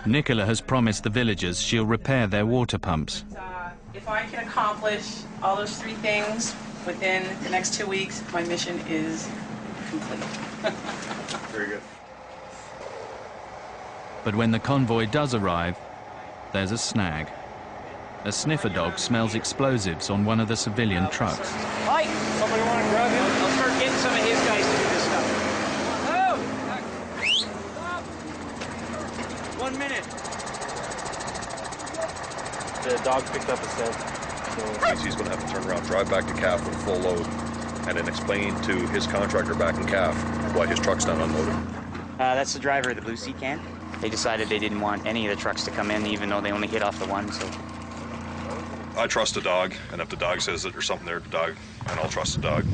Nicola has promised the villagers she'll repair their water pumps. If I can accomplish all those 3 things within the next 2 weeks, my mission is complete. Very good. But when the convoy does arrive, there's a snag. A sniffer dog smells explosives on one of the civilian trucks. Mike! Somebody want to grab him? I'll start getting some of his guys to do this stuff. Stop! 1 minute. The dog picked up a scent. So he's going to have to turn around, drive back to CAF with a full load, and then explain to his contractor back in CAF why his truck's not unloaded. That's the driver of the Blue Sea can. They decided they didn't want any of the trucks to come in, even though they only hit off the one, so. I trust the dog, and if the dog says that there's something there, the dog, and I'll trust the dog.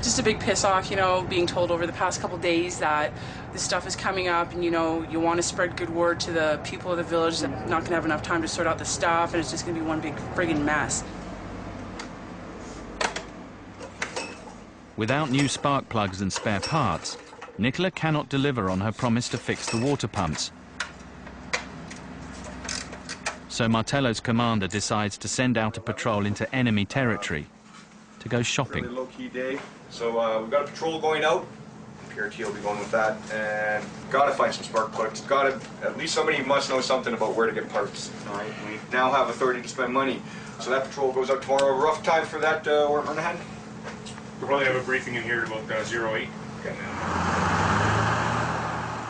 Just a big piss off, you know, being told over the past couple days that this stuff is coming up and, you know, you want to spread good word to the people of the village that not going to have enough time to sort out the stuff and it's just going to be one big friggin' mess. Without new spark plugs and spare parts, Nicola cannot deliver on her promise to fix the water pumps. So Martello's commander decides to send out a patrol into enemy territory to go shopping. Really low-key day. So we've got a patrol going out. PRT will be going with that. And got to find some spark plugs. Got to, at least somebody must know something about where to get parts. All right. We now have authority to spend money. So that patrol goes out tomorrow. Rough time for that, Ornahan? We'll probably have a briefing in here about 08. Okay.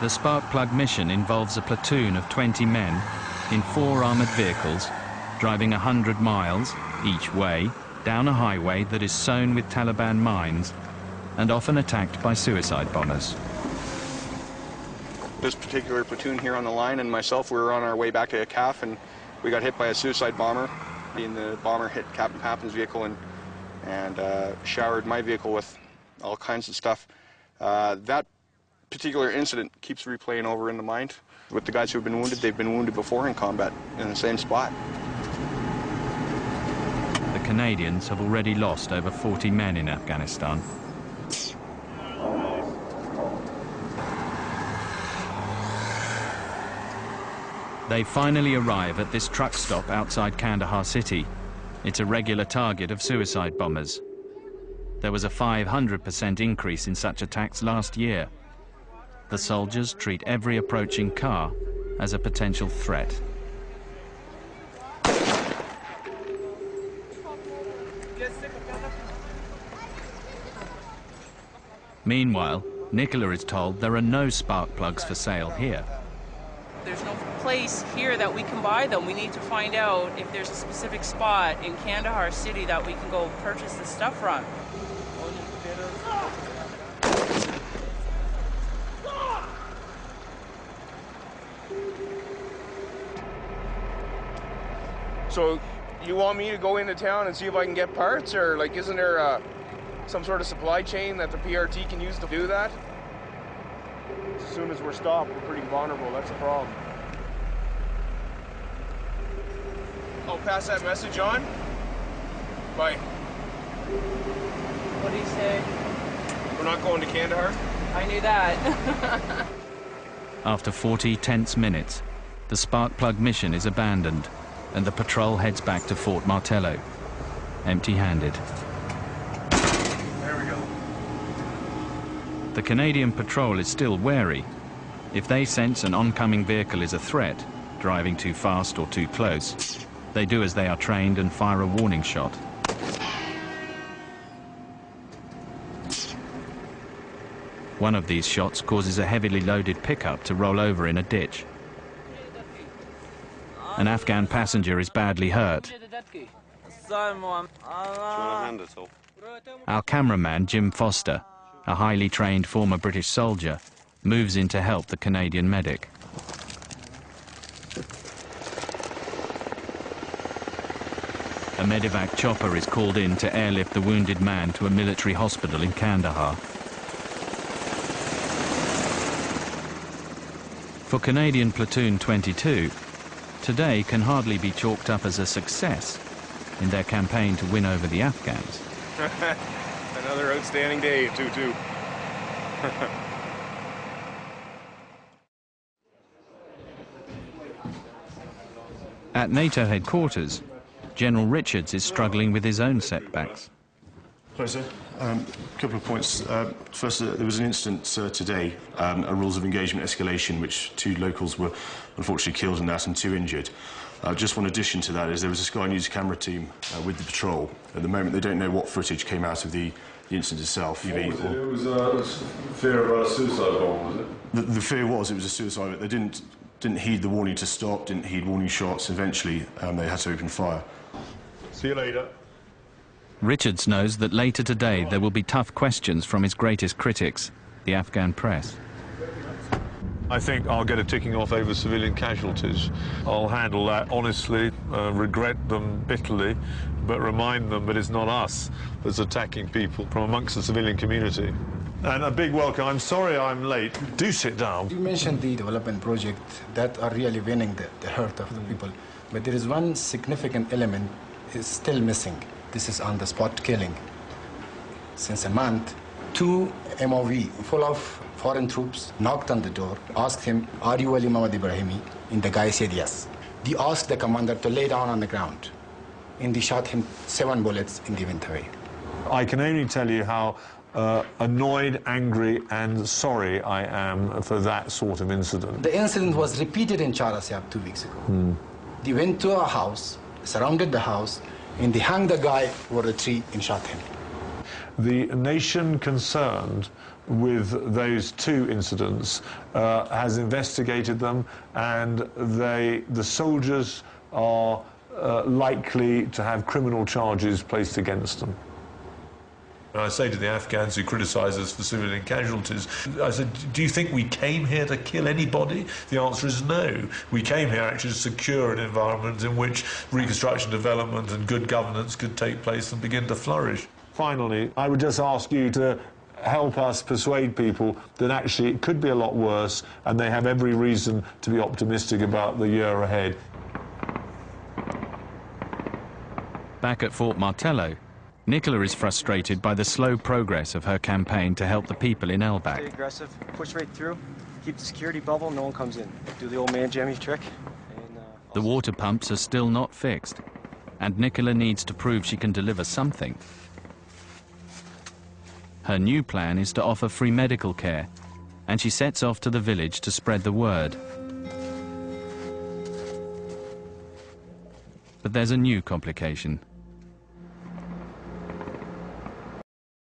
The spark plug mission involves a platoon of 20 men in 4 armoured vehicles, driving 100 miles each way down a highway that is sown with Taliban mines and often attacked by suicide bombers. This particular platoon here on the line and myself, we were on our way back to CAF and we got hit by a suicide bomber. And the bomber hit Captain Pappin's vehicle and showered my vehicle with all kinds of stuff. That particular incident keeps replaying over in the mind. With the guys who have been wounded, they've been wounded before in combat in the same spot. The Canadians have already lost over 40 men in Afghanistan. They finally arrive at this truck stop outside Kandahar city. It's a regular target of suicide bombers. There was a 500% increase in such attacks last year. The soldiers treat every approaching car as a potential threat. Meanwhile, Nicola is told there are no spark plugs for sale here. There's no place here that we can buy them. We need to find out if there's a specific spot in Kandahar city that we can go purchase this stuff from. So you want me to go into town and see if I can get parts, or like isn't there some sort of supply chain that the PRT can use to do that? As soon as we're stopped, we're pretty vulnerable. That's the problem. I'll pass that message on. Bye. What do you say? We're not going to Kandahar? I knew that. After 40 tense minutes, the spark plug mission is abandoned and the patrol heads back to Fort Martello, empty-handed. There we go. The Canadian patrol is still wary. If they sense an oncoming vehicle is a threat, driving too fast or too close, they do as they are trained and fire a warning shot. One of these shots causes a heavily loaded pickup to roll over in a ditch. An Afghan passenger is badly hurt. Our cameraman, Jim Foster, a highly trained former British soldier, moves in to help the Canadian medic. A medevac chopper is called in to airlift the wounded man to a military hospital in Kandahar. For Canadian Platoon 22, today can hardly be chalked up as a success in their campaign to win over the Afghans. Another outstanding day at 2-2. At NATO headquarters, General Richards is struggling with his own setbacks. Hi, sir. A couple of points. First, there was an incident today, a rules of engagement escalation, which 2 locals were unfortunately killed in that and 2 injured. Just one addition to that is there was a Sky News camera team with the patrol. At the moment, they don't know what footage came out of the incident itself. It was fear about a suicide bomb, was it? The fear was it was a suicide, but they didn't heed the warning to stop, didn't heed warning shots. Eventually, they had to open fire. See you later. Richards knows that later today there will be tough questions from his greatest critics, the Afghan press. I think I'll get a ticking off over civilian casualties. I'll handle that honestly, regret them bitterly, but remind them that it's not us that's attacking people from amongst the civilian community. And a big welcome. I'm sorry I'm late. Do sit down. You mentioned the development project that are really winning the heart of the people, but there is one significant element is still missing. This is on-the-spot killing. Since a month, 2 MOV full of foreign troops knocked on the door, asked him, "Are you Ali Mohammad Ibrahimi?" And the guy said yes. They asked the commander to lay down on the ground, and they shot him 7 bullets and they went away. I can only tell you how annoyed, angry and sorry I am for that sort of incident. The incident was repeated in Charasiab 2 weeks ago. They went to a house, surrounded the house, and they hung the guy over a tree and shot him. The nation concerned with those 2 incidents has investigated them, and the soldiers are likely to have criminal charges placed against them. And I say to the Afghans who criticise us for civilian casualties, I said, do you think we came here to kill anybody? The answer is no. We came here actually to secure an environment in which reconstruction, development and good governance could take place and begin to flourish. Finally, I would just ask you to help us persuade people that actually it could be a lot worse and they have every reason to be optimistic about the year ahead. Back at Fort Martello, Nicola is frustrated by the slow progress of her campaign to help the people in Elbak. Stay aggressive, push right through, keep the security bubble, no one comes in. Do the old man jammy trick. And, the water pumps are still not fixed, and Nicola needs to prove she can deliver something. Her new plan is to offer free medical care, and she sets off to the village to spread the word. But there's a new complication.